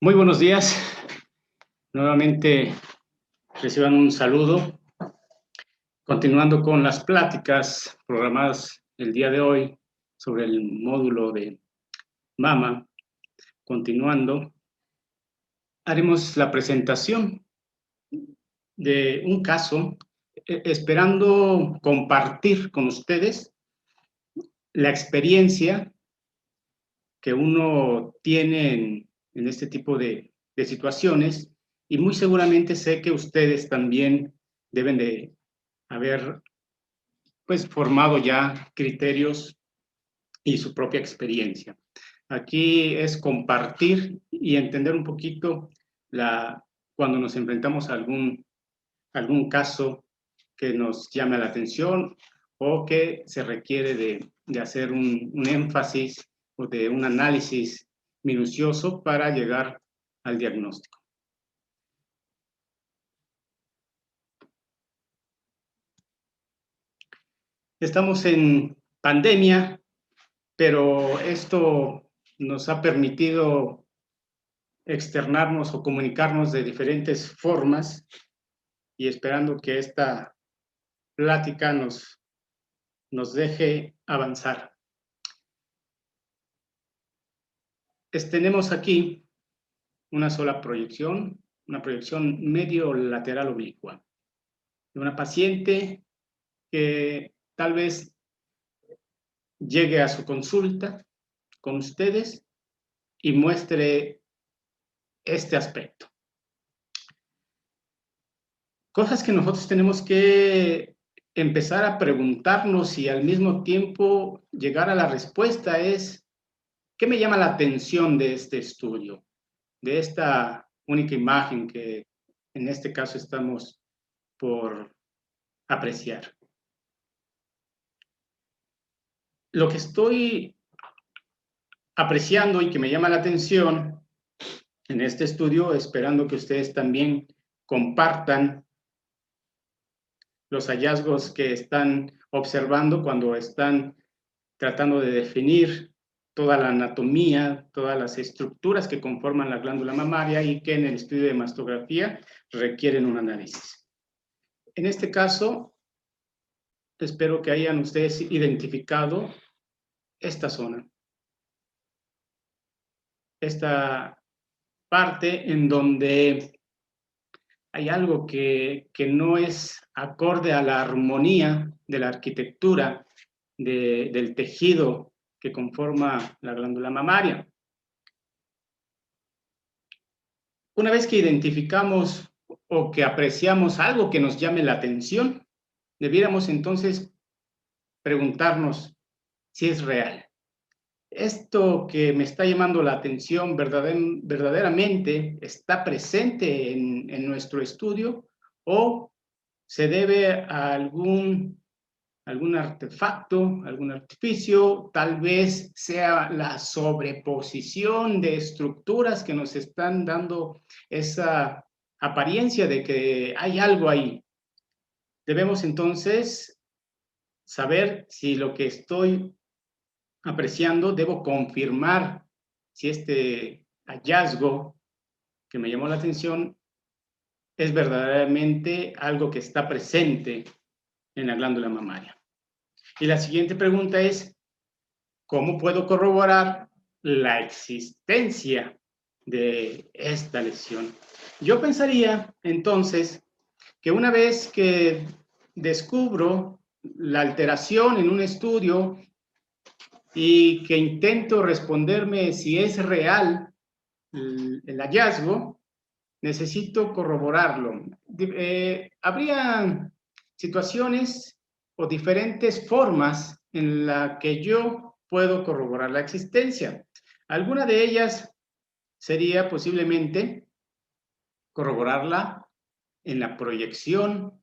Muy buenos días. Nuevamente reciban un saludo. Continuando con las pláticas programadas el día de hoy sobre el módulo de mama, continuando, haremos la presentación de un caso, esperando compartir con ustedes la experiencia que uno tiene en este tipo de situaciones, y muy seguramente sé que ustedes también deben de haber pues formado ya criterios y su propia experiencia. Aquí es compartir y entender un poquito cuando nos enfrentamos a algún caso que nos llame la atención o que se requiere de hacer un énfasis o de un análisis minucioso para llegar al diagnóstico. Estamos en pandemia, pero esto nos ha permitido externarnos o comunicarnos de diferentes formas, y esperando que esta plática nos deje avanzar. Tenemos aquí una sola proyección, una proyección medio lateral oblicua de una paciente que tal vez llegue a su consulta con ustedes y muestre este aspecto. Cosas que nosotros tenemos que empezar a preguntarnos y al mismo tiempo llegar a la respuesta es: ¿qué me llama la atención de este estudio, de esta única imagen que en este caso estamos por apreciar? Lo que estoy apreciando y que me llama la atención en este estudio, esperando que ustedes también compartan los hallazgos que están observando cuando están tratando de definir toda la anatomía, todas las estructuras que conforman la glándula mamaria y que en el estudio de mastografía requieren un análisis. En este caso, espero que hayan ustedes identificado esta zona, esta parte en donde hay algo que no es acorde a la armonía de la arquitectura del tejido que conforma la glándula mamaria. Una vez que identificamos o que apreciamos algo que nos llame la atención, debiéramos entonces preguntarnos si es real. ¿Esto que me está llamando la atención verdaderamente está presente en nuestro estudio, o se debe a algún artefacto, algún artificio? Tal vez sea la sobreposición de estructuras que nos están dando esa apariencia de que hay algo ahí. Debemos entonces saber si lo que estoy apreciando, debo confirmar si este hallazgo que me llamó la atención es verdaderamente algo que está presente en la glándula mamaria. Y la siguiente pregunta es: ¿cómo puedo corroborar la existencia de esta lesión? Yo pensaría entonces que una vez que descubro la alteración en un estudio y que intento responderme si es real el hallazgo, necesito corroborarlo. Habría situaciones o diferentes formas en las que yo puedo corroborar la existencia. Alguna de ellas sería posiblemente corroborarla en la proyección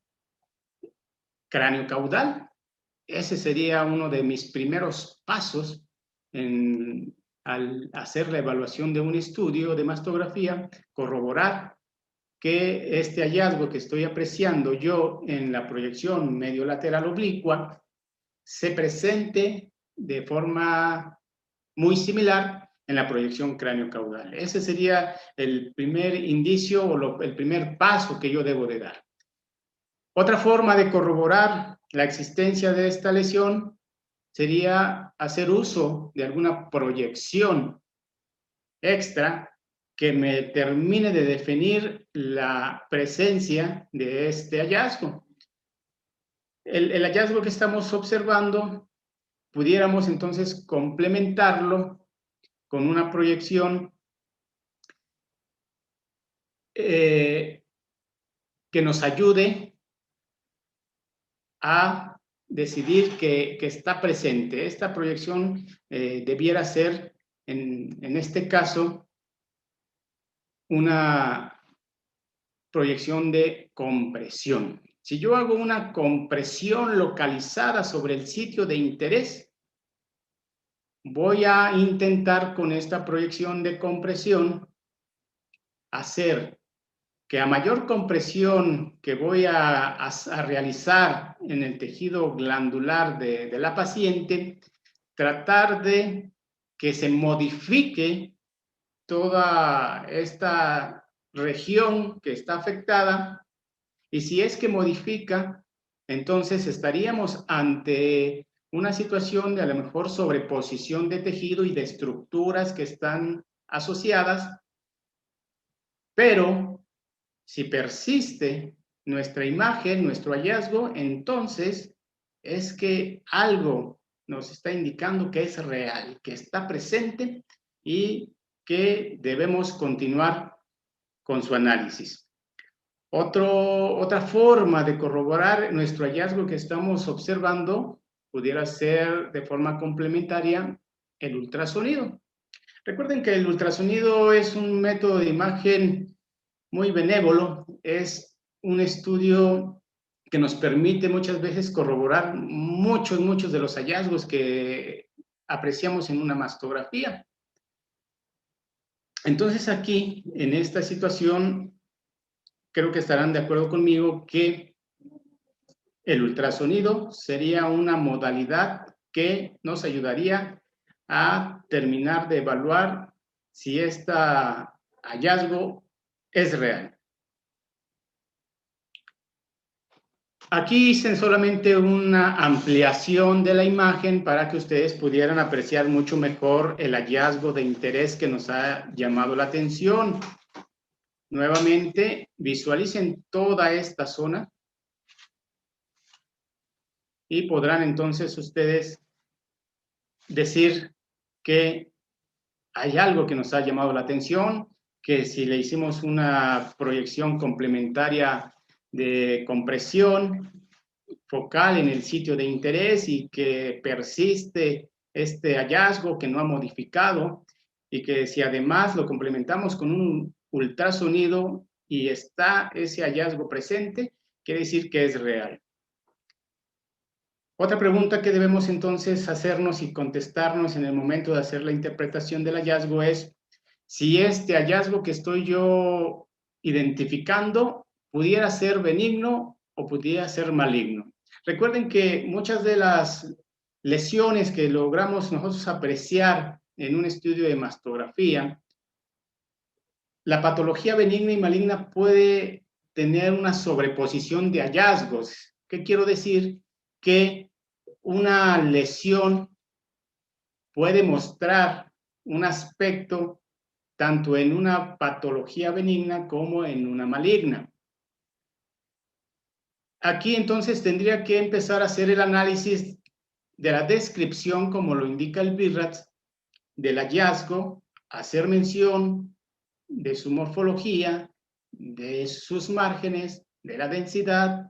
cráneo-caudal. Ese sería uno de mis primeros pasos al hacer la evaluación de un estudio de mastografía, corroborar que este hallazgo que estoy apreciando yo en la proyección medio lateral oblicua se presente de forma muy similar en la proyección craneocaudal. Ese sería el primer indicio o el primer paso que yo debo de dar. Otra forma de corroborar la existencia de esta lesión sería hacer uso de alguna proyección extra que me termine de definir la presencia de este hallazgo. El hallazgo que estamos observando, pudiéramos entonces complementarlo con una proyección que nos ayude a decidir que está presente. Esta proyección debiera ser, en este caso, una proyección de compresión. Si yo hago una compresión localizada sobre el sitio de interés, voy a intentar con esta proyección de compresión hacer que a mayor compresión que voy a realizar en el tejido glandular de la paciente, tratar de que se modifique toda esta región que está afectada, y si es que modifica, entonces estaríamos ante una situación de a lo mejor sobreposición de tejido y de estructuras que están asociadas, pero si persiste nuestra imagen, nuestro hallazgo, entonces es que algo nos está indicando que es real, que está presente y que debemos continuar con su análisis. Otra forma de corroborar nuestro hallazgo que estamos observando pudiera ser de forma complementaria el ultrasonido. Recuerden que el ultrasonido es un método de imagen muy benévolo, es un estudio que nos permite muchas veces corroborar muchos de los hallazgos que apreciamos en una mastografía. Entonces aquí, en esta situación, creo que estarán de acuerdo conmigo que el ultrasonido sería una modalidad que nos ayudaría a terminar de evaluar si este hallazgo es real. Aquí hice solamente una ampliación de la imagen para que ustedes pudieran apreciar mucho mejor el hallazgo de interés que nos ha llamado la atención. Nuevamente, visualicen toda esta zona y podrán entonces ustedes decir que hay algo que nos ha llamado la atención, que si le hicimos una proyección complementaria de compresión focal en el sitio de interés y que persiste este hallazgo que no ha modificado, y que si además lo complementamos con un ultrasonido y está ese hallazgo presente, quiere decir que es real. Otra pregunta que debemos entonces hacernos y contestarnos en el momento de hacer la interpretación del hallazgo es si este hallazgo que estoy yo identificando pudiera ser benigno o pudiera ser maligno. Recuerden que muchas de las lesiones que logramos nosotros apreciar en un estudio de mastografía, la patología benigna y maligna puede tener una sobreposición de hallazgos. ¿Qué quiero decir? Que una lesión puede mostrar un aspecto tanto en una patología benigna como en una maligna. Aquí entonces tendría que empezar a hacer el análisis de la descripción, como lo indica el BIRATS, del hallazgo, hacer mención de su morfología, de sus márgenes, de la densidad,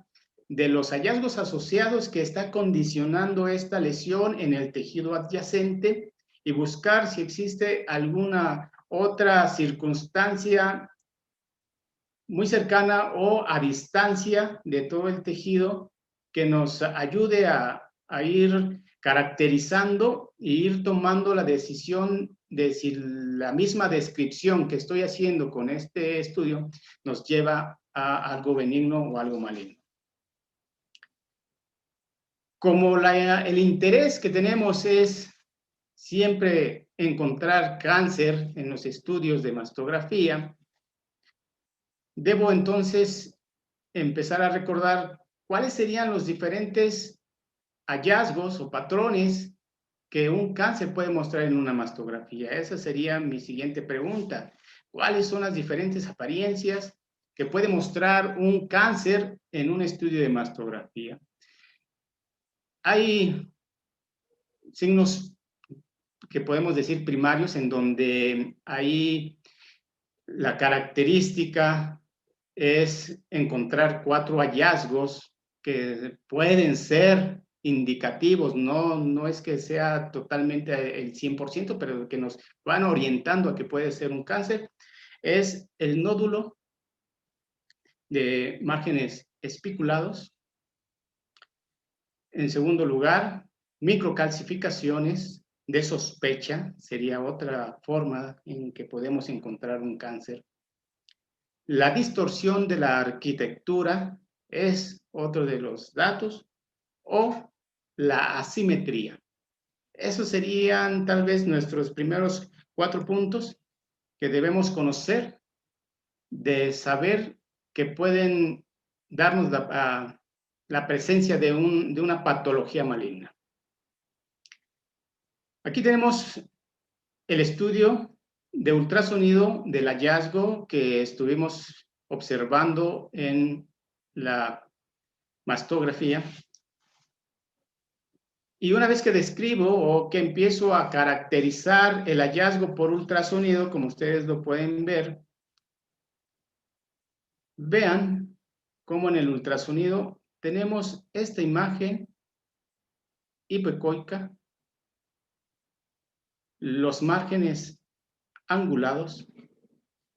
de los hallazgos asociados que está condicionando esta lesión en el tejido adyacente y buscar si existe alguna otra circunstancia muy cercana o a distancia de todo el tejido que nos ayude a ir caracterizando e ir tomando la decisión de si la misma descripción que estoy haciendo con este estudio nos lleva a algo benigno o algo maligno. Como el interés que tenemos es siempre encontrar cáncer en los estudios de mastografía, debo entonces empezar a recordar cuáles serían los diferentes hallazgos o patrones que un cáncer puede mostrar en una mastografía. Esa sería mi siguiente pregunta. ¿Cuáles son las diferentes apariencias que puede mostrar un cáncer en un estudio de mastografía? Hay signos que podemos decir primarios en donde ahí la característica es encontrar 4 hallazgos que pueden ser indicativos, no es que sea totalmente el 100%, pero que nos van orientando a que puede ser un cáncer, es el nódulo de márgenes espiculados. En segundo lugar, microcalcificaciones de sospecha, sería otra forma en que podemos encontrar un cáncer. La distorsión de la arquitectura es otro de los datos, o la asimetría. Esos serían tal vez nuestros primeros 4 puntos que debemos conocer, de saber que pueden darnos la presencia de una patología maligna. Aquí tenemos el estudio de ultrasonido del hallazgo que estuvimos observando en la mastografía. Y una vez que describo o que empiezo a caracterizar el hallazgo por ultrasonido, como ustedes lo pueden ver, vean cómo en el ultrasonido tenemos esta imagen hipoecoica, los márgenes angulados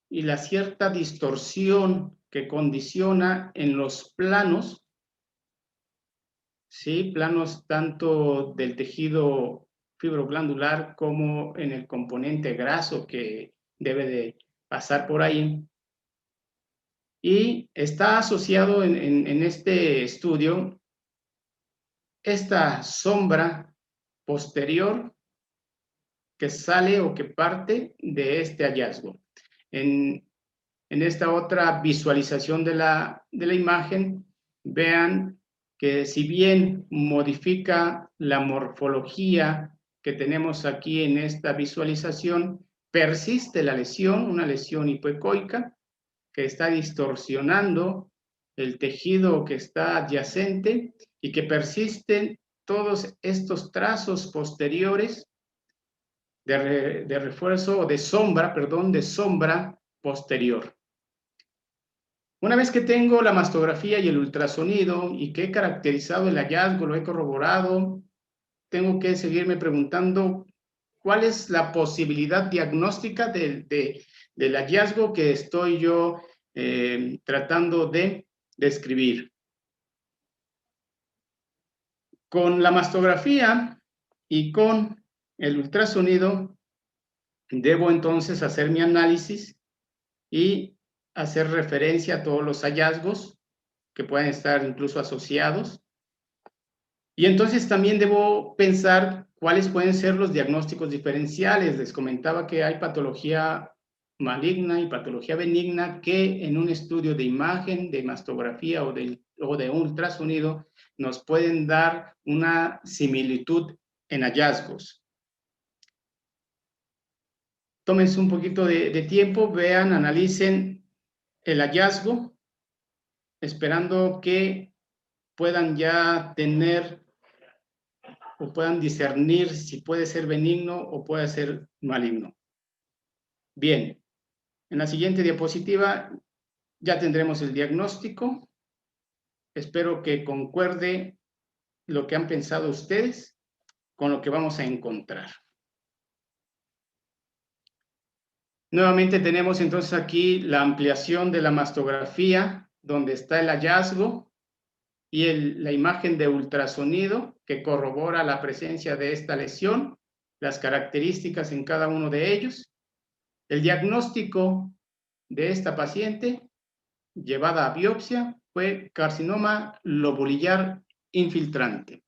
y la cierta distorsión que condiciona en los planos, ¿sí? Planos tanto del tejido fibroglandular como en el componente graso que debe de pasar por ahí. Y está asociado en este estudio esta sombra posterior que sale o que parte de este hallazgo. En esta otra visualización de la imagen, vean que si bien modifica la morfología que tenemos aquí en esta visualización, persiste la lesión, una lesión hipoecoica, que está distorsionando el tejido que está adyacente y que persisten todos estos trazos posteriores de refuerzo o de sombra, perdón, de sombra posterior. Una vez que tengo la mastografía y el ultrasonido y que he caracterizado el hallazgo, lo he corroborado, tengo que seguirme preguntando cuál es la posibilidad diagnóstica del hallazgo que estoy yo tratando de describir. Con la mastografía y con el ultrasonido, debo entonces hacer mi análisis y hacer referencia a todos los hallazgos que pueden estar incluso asociados. Y entonces también debo pensar cuáles pueden ser los diagnósticos diferenciales. Les comentaba que hay patología maligna y patología benigna que en un estudio de imagen, de mastografía o de ultrasonido nos pueden dar una similitud en hallazgos. Tómense un poquito de tiempo, vean, analicen el hallazgo, esperando que puedan ya tener o puedan discernir si puede ser benigno o puede ser maligno. Bien, en la siguiente diapositiva ya tendremos el diagnóstico. Espero que concuerde lo que han pensado ustedes con lo que vamos a encontrar. Nuevamente tenemos entonces aquí la ampliación de la mastografía, donde está el hallazgo y la imagen de ultrasonido que corrobora la presencia de esta lesión, las características en cada uno de ellos. El diagnóstico de esta paciente llevada a biopsia fue carcinoma lobulillar infiltrante.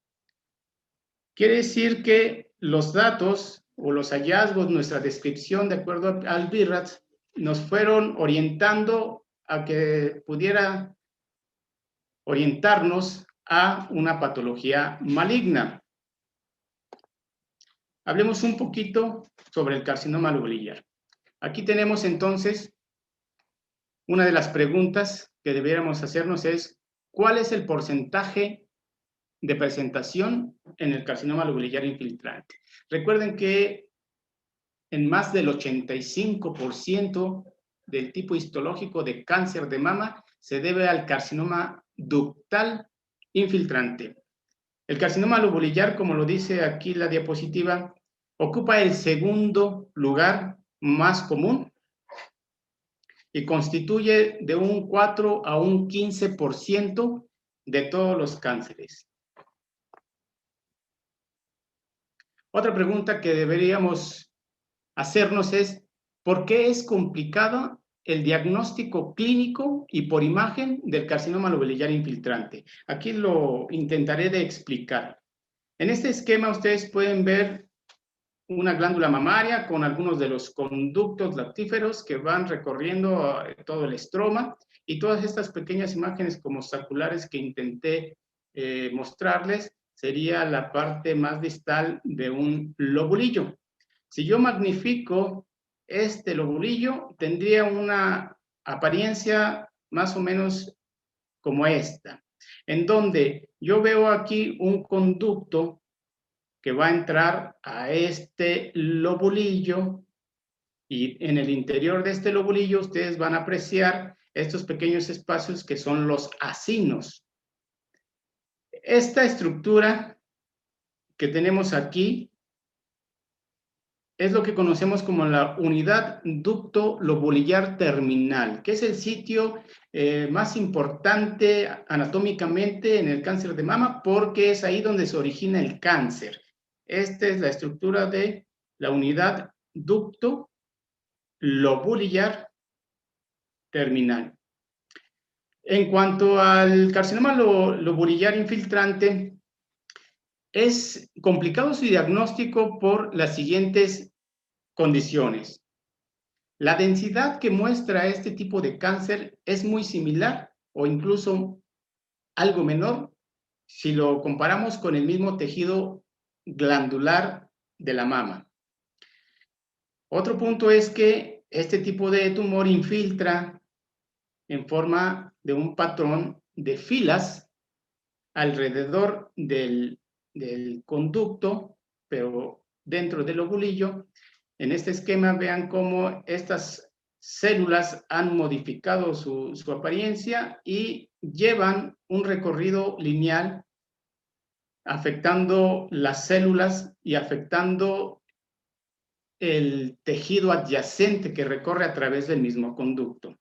Quiere decir que los datos o los hallazgos, nuestra descripción de acuerdo al BI-RADS, nos fueron orientando a que pudiera orientarnos a una patología maligna. Hablemos un poquito sobre el carcinoma lobolillar. Aquí tenemos entonces una de las preguntas que debiéramos hacernos es, ¿cuál es el porcentaje de presentación en el carcinoma lobolillar infiltrante? Recuerden que en más del 85% del tipo histológico de cáncer de mama se debe al carcinoma ductal infiltrante. El carcinoma lobolillar, como lo dice aquí la diapositiva, ocupa el segundo lugar más común y constituye de un 4 a un 15% de todos los cánceres. Otra pregunta que deberíamos hacernos es, ¿por qué es complicado el diagnóstico clínico y por imagen del carcinoma lobolillar infiltrante? Aquí lo intentaré de explicar. En este esquema ustedes pueden ver una glándula mamaria con algunos de los conductos lactíferos que van recorriendo todo el estroma y todas estas pequeñas imágenes como saculares que intenté mostrarles sería la parte más distal de un lobulillo. Si yo magnifico este lobulillo, tendría una apariencia más o menos como esta, en donde yo veo aquí un conducto que va a entrar a este lobulillo y en el interior de este lobulillo ustedes van a apreciar estos pequeños espacios que son los acinos. Esta estructura que tenemos aquí es lo que conocemos como la unidad ducto lobolillar terminal, que es el sitio más importante anatómicamente en el cáncer de mama porque es ahí donde se origina el cáncer. Esta es la estructura de la unidad ducto lobulillar terminal. En cuanto al carcinoma lobolillar infiltrante, es complicado su diagnóstico por las siguientes condiciones. La densidad que muestra este tipo de cáncer es muy similar o incluso algo menor si lo comparamos con el mismo tejido glandular de la mama. Otro punto es que este tipo de tumor infiltra en forma de un patrón de filas alrededor del conducto, pero dentro del lobulillo. En este esquema vean cómo estas células han modificado su apariencia y llevan un recorrido lineal afectando las células y afectando el tejido adyacente que recorre a través del mismo conducto.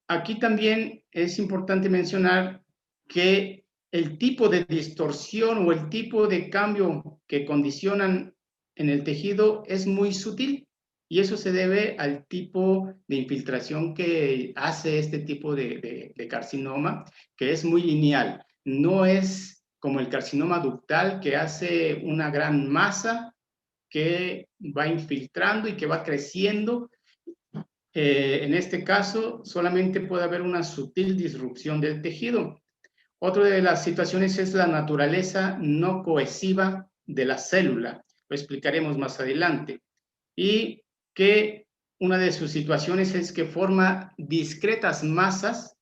Aquí también es importante mencionar que el tipo de distorsión o el tipo de cambio que condicionan en el tejido es muy sutil y eso se debe al tipo de infiltración que hace este tipo de carcinoma, que es muy lineal. No es como el carcinoma ductal que hace una gran masa que va infiltrando y que va creciendo. En este caso, solamente puede haber una sutil disrupción del tejido. Otra de las situaciones es la naturaleza no cohesiva de la célula. Lo explicaremos más adelante. Y que una de sus situaciones es que forma discretas masas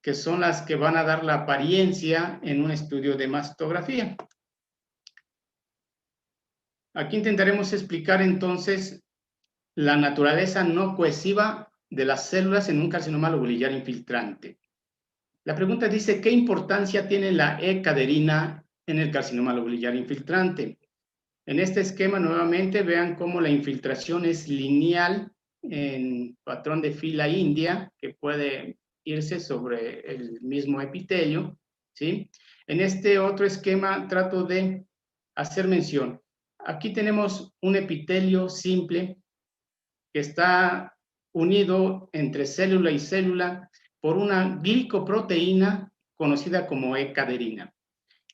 que son las que van a dar la apariencia en un estudio de mastografía. Aquí intentaremos explicar entonces la naturaleza no cohesiva de las células en un carcinoma lobolillar infiltrante. La pregunta dice, ¿qué importancia tiene la E-caderina en el carcinoma lobolillar infiltrante? En este esquema, nuevamente, vean cómo la infiltración es lineal en patrón de fila india, que puede irse sobre el mismo epitelio, ¿sí? En este otro esquema trato de hacer mención. Aquí tenemos un epitelio simple que está unido entre célula y célula por una glicoproteína conocida como E-caderina.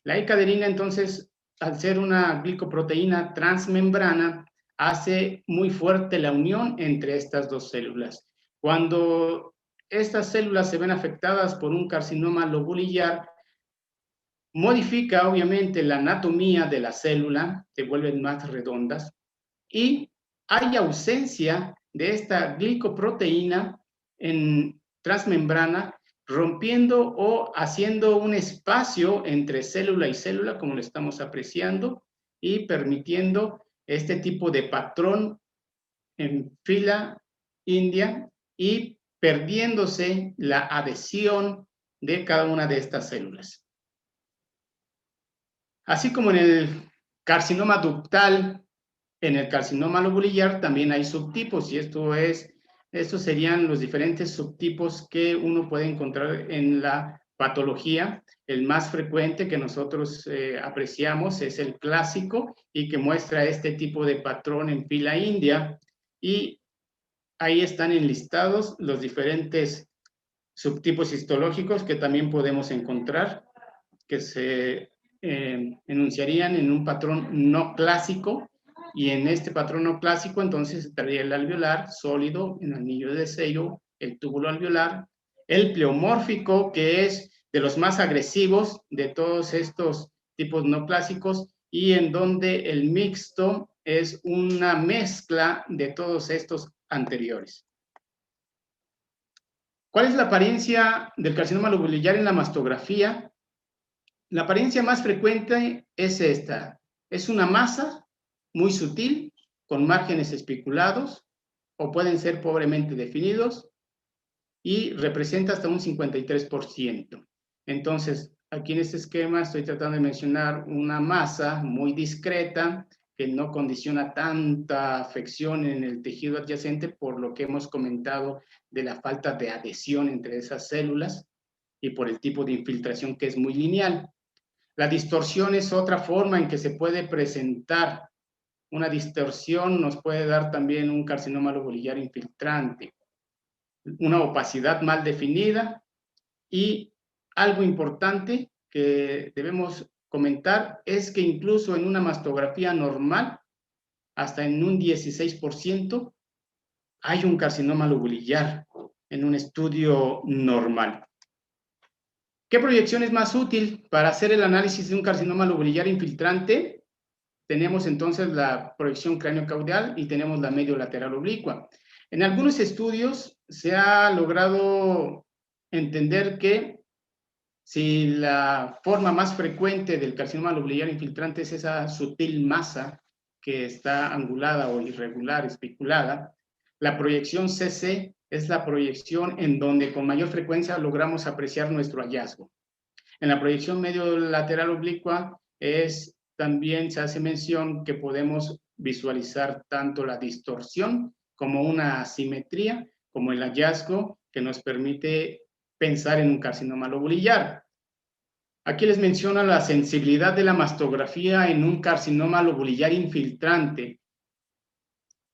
La E-caderina, entonces, al ser una glicoproteína transmembrana, hace muy fuerte la unión entre estas dos células. Cuando estas células se ven afectadas por un carcinoma lobulillar, modifica obviamente la anatomía de la célula, se vuelven más redondas, y hay ausencia de esta glicoproteína en transmembrana, rompiendo o haciendo un espacio entre célula y célula, como lo estamos apreciando, y permitiendo este tipo de patrón en fila india y perdiéndose la adhesión de cada una de estas células. Así como en el carcinoma ductal, en el carcinoma lobulillar también hay subtipos, y estos serían los diferentes subtipos que uno puede encontrar en la patología. El más frecuente que nosotros apreciamos es el clásico y que muestra este tipo de patrón en fila india, y ahí están enlistados los diferentes subtipos histológicos que también podemos encontrar, que se enunciarían en un patrón no clásico, y en este patrón no clásico entonces estaría el alveolar sólido, en anillo de sello, el túbulo alveolar, el pleomórfico, que es de los más agresivos de todos estos tipos no clásicos, y en donde el mixto es una mezcla de todos estos anteriores. ¿Cuál es la apariencia del carcinoma lobulillar en la mastografía? La apariencia más frecuente es esta. Es una masa muy sutil, con márgenes espiculados, o pueden ser pobremente definidos, y representa hasta un 53%. Entonces, aquí en este esquema estoy tratando de mencionar una masa muy discreta, que no condiciona tanta afección en el tejido adyacente, por lo que hemos comentado de la falta de adhesión entre esas células y por el tipo de infiltración que es muy lineal. La distorsión es otra forma en que se puede presentar. Una distorsión nos puede dar también un carcinoma lobulillar infiltrante, una opacidad mal definida, y algo importante que debemos comentar es que incluso en una mastografía normal, hasta en un 16%, hay un carcinoma lobulillar en un estudio normal. ¿Qué proyección es más útil para hacer el análisis de un carcinoma lobulillar infiltrante? Tenemos entonces la proyección craneocaudal y tenemos la medio lateral oblicua. En algunos estudios se ha logrado entender que si la forma más frecuente del carcinoma lobulillar infiltrante es esa sutil masa que está angulada o irregular, especulada, la proyección CC es la proyección en donde con mayor frecuencia logramos apreciar nuestro hallazgo. En la proyección medio lateral oblicua también se hace mención que podemos visualizar tanto la distorsión como una asimetría, como el hallazgo que nos permite pensar en un carcinoma lobulillar. Aquí les menciono la sensibilidad de la mastografía en un carcinoma lobulillar infiltrante,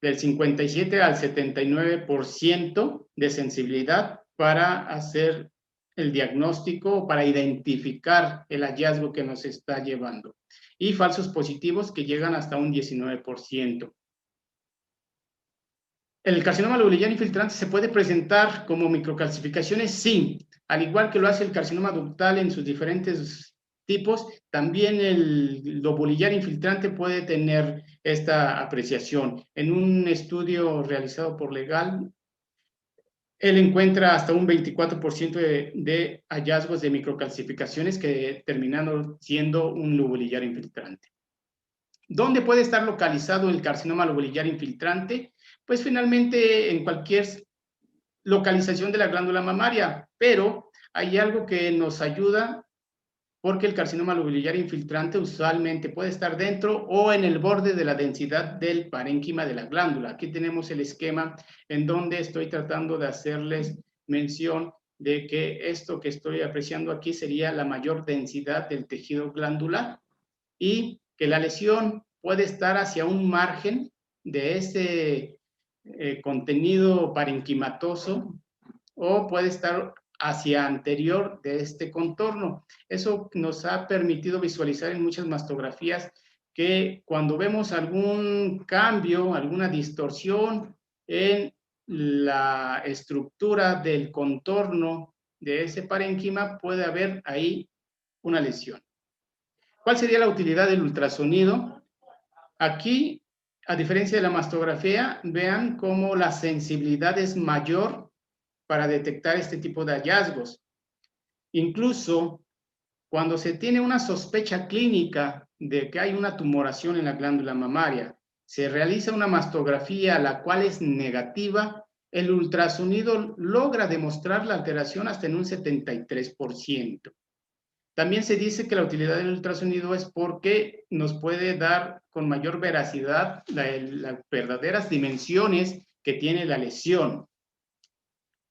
del 57 al 79% de sensibilidad para hacer el diagnóstico, para identificar el hallazgo que nos está llevando, y falsos positivos que llegan hasta un 19%. ¿El carcinoma lobulillar infiltrante se puede presentar como microcalcificaciones? Sí, al igual que lo hace el carcinoma ductal en sus diferentes tipos, también el lobulillar infiltrante puede tener esta apreciación. En un estudio realizado por Legal, él encuentra hasta un 24% de hallazgos de microcalcificaciones que terminan siendo un lobulillar infiltrante. ¿Dónde puede estar localizado el carcinoma lobulillar infiltrante? Pues finalmente en cualquier localización de la glándula mamaria, pero hay algo que nos ayuda, porque el carcinoma lobulillar infiltrante usualmente puede estar dentro o en el borde de la densidad del parénquima de la glándula. Aquí tenemos el esquema en donde estoy tratando de hacerles mención de que esto que estoy apreciando aquí sería la mayor densidad del tejido glandular, y que la lesión puede estar hacia un margen de ese contenido parenquimatoso, o puede estar hacia anterior de este contorno. Eso nos ha permitido visualizar en muchas mastografías que cuando vemos algún cambio, alguna distorsión en la estructura del contorno de ese parénquima, puede haber ahí una lesión. ¿Cuál sería la utilidad del ultrasonido? Aquí, a diferencia de la mastografía, vean cómo la sensibilidad es mayor para detectar este tipo de hallazgos. Incluso cuando se tiene una sospecha clínica de que hay una tumoración en la glándula mamaria, se realiza una mastografía la cual es negativa, el ultrasonido logra demostrar la alteración hasta en un 73%. También se dice que la utilidad del ultrasonido es porque nos puede dar con mayor veracidad las verdaderas dimensiones que tiene la lesión.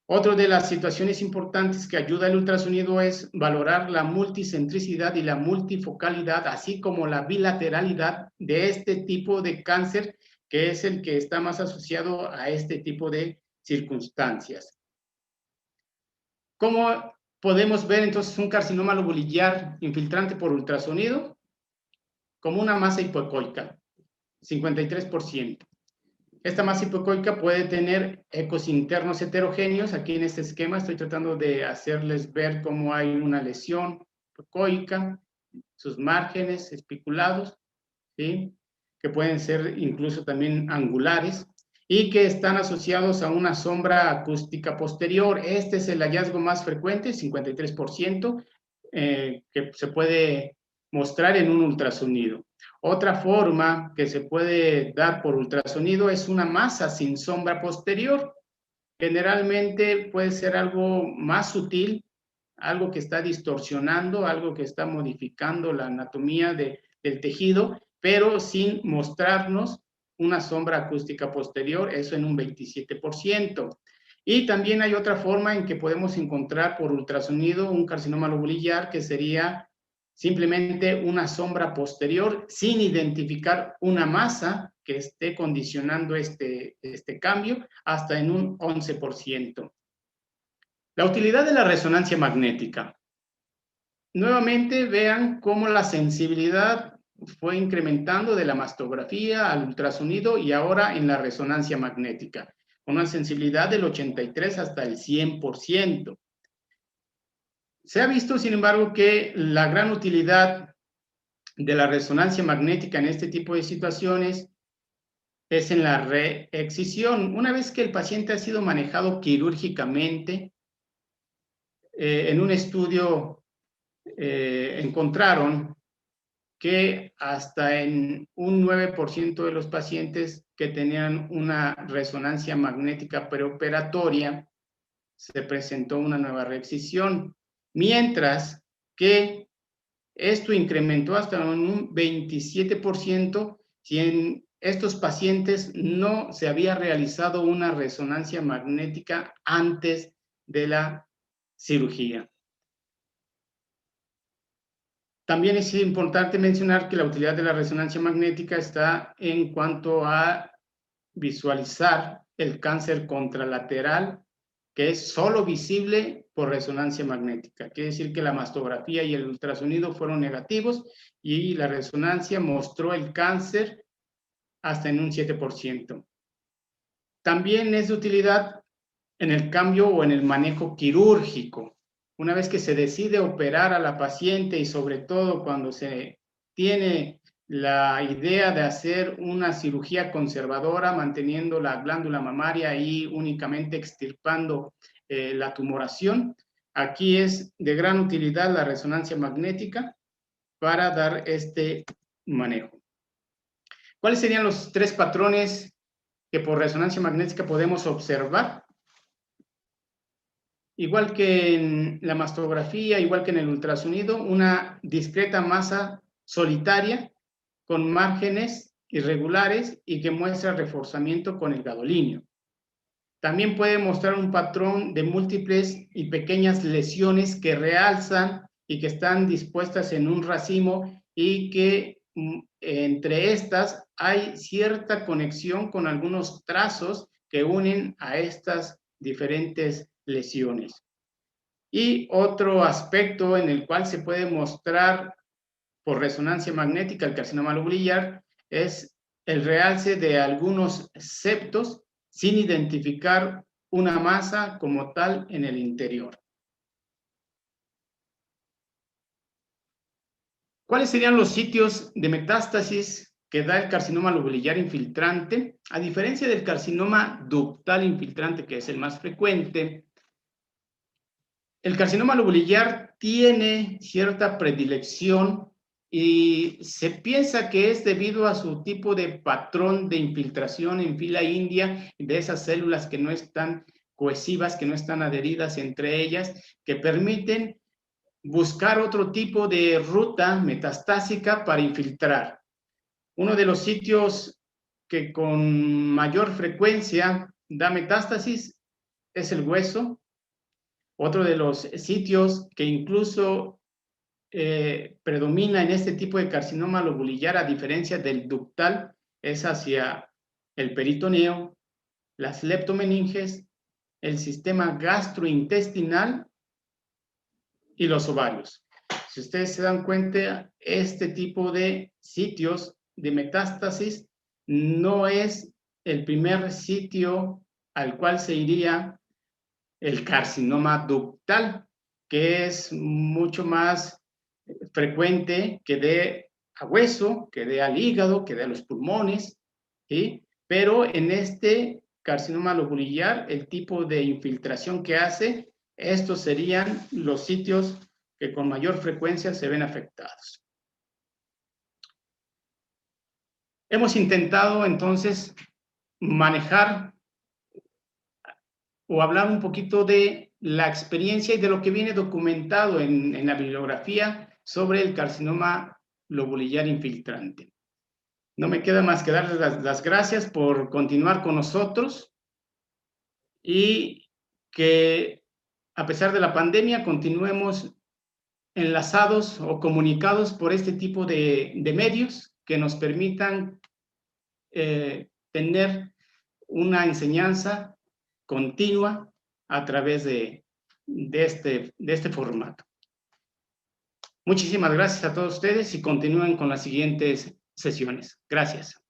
Otra de las situaciones importantes que ayuda el ultrasonido es valorar la multicentricidad y la multifocalidad, así como la bilateralidad de este tipo de cáncer, que es el que está más asociado a este tipo de circunstancias. ¿Cómo podemos ver entonces un carcinoma lobulillar infiltrante por ultrasonido? Como una masa hipoecoica, 53%. Esta masa hipoecoica puede tener ecos internos heterogéneos. Aquí en este esquema estoy tratando de hacerles ver cómo hay una lesión hipoecoica, sus márgenes espiculados, ¿sí? Que pueden ser incluso también angulares y que están asociados a una sombra acústica posterior. Este es el hallazgo más frecuente, 53%, que se puede mostrar en un ultrasonido. Otra forma que se puede dar por ultrasonido es una masa sin sombra posterior. Generalmente puede ser algo más sutil, algo que está distorsionando, algo que está modificando la anatomía del tejido, pero sin mostrarnos una sombra acústica posterior, eso en un 27%. Y también hay otra forma en que podemos encontrar por ultrasonido un carcinoma lobulillar, que sería simplemente una sombra posterior sin identificar una masa que esté condicionando este cambio hasta en un 11%. La utilidad de la resonancia magnética. Nuevamente vean cómo la sensibilidad fue incrementando de la mastografía al ultrasonido y ahora en la resonancia magnética, con una sensibilidad del 83 hasta el 100%. Se ha visto, sin embargo, que la gran utilidad de la resonancia magnética en este tipo de situaciones es en la reexcisión. Una vez que el paciente ha sido manejado quirúrgicamente, en un estudio encontraron que hasta en un 9% de los pacientes que tenían una resonancia magnética preoperatoria se presentó una nueva reexcisión, mientras que esto incrementó hasta un 27% si en estos pacientes no se había realizado una resonancia magnética antes de la cirugía. También es importante mencionar que la utilidad de la resonancia magnética está en cuanto a visualizar el cáncer contralateral, que es solo visible por resonancia magnética. Quiere decir que la mastografía y el ultrasonido fueron negativos y la resonancia mostró el cáncer hasta en un 7%. También es de utilidad en el cambio o en el manejo quirúrgico. Una vez que se decide operar a la paciente y sobre todo cuando se tiene la idea de hacer una cirugía conservadora, manteniendo la glándula mamaria y únicamente extirpando la tumoración, aquí es de gran utilidad la resonancia magnética para dar este manejo. ¿Cuáles serían los 3 patrones que por resonancia magnética podemos observar? Igual que en la mastografía, igual que en el ultrasonido, una discreta masa solitaria con márgenes irregulares y que muestra reforzamiento con el gadolínio. También puede mostrar un patrón de múltiples y pequeñas lesiones que realzan y que están dispuestas en un racimo y que entre estas hay cierta conexión con algunos trazos que unen a estas diferentes lesiones. Y otro aspecto en el cual se puede mostrar por resonancia magnética el carcinoma lobular es el realce de algunos septos sin identificar una masa como tal en el interior. ¿Cuáles serían los sitios de metástasis que da el carcinoma lobular infiltrante? A diferencia del carcinoma ductal infiltrante, que es el más frecuente, el carcinoma lobular tiene cierta predilección y se piensa que es debido a su tipo de patrón de infiltración en fila india de esas células que no están cohesivas, que no están adheridas entre ellas, que permiten buscar otro tipo de ruta metastásica para infiltrar. Uno de los sitios que con mayor frecuencia da metástasis es el hueso. Otro de los sitios que incluso predomina en este tipo de carcinoma lobular, a diferencia del ductal, es hacia el peritoneo, las leptomeninges, el sistema gastrointestinal y los ovarios. Si ustedes se dan cuenta, este tipo de sitios de metástasis no es el primer sitio al cual se iría el carcinoma ductal, que es mucho más frecuente que dé a hueso, que dé al hígado, que dé a los pulmones, ¿sí? Pero en este carcinoma lobular, el tipo de infiltración que hace, estos serían los sitios que con mayor frecuencia se ven afectados. Hemos intentado entonces manejar o hablar un poquito de la experiencia y de lo que viene documentado en la bibliografía sobre el carcinoma lobular infiltrante. No me queda más que darles las gracias por continuar con nosotros y que a pesar de la pandemia continuemos enlazados o comunicados por este tipo de medios que nos permitan tener una enseñanza continua a través de este formato. Muchísimas gracias a todos ustedes y continúen con las siguientes sesiones. Gracias.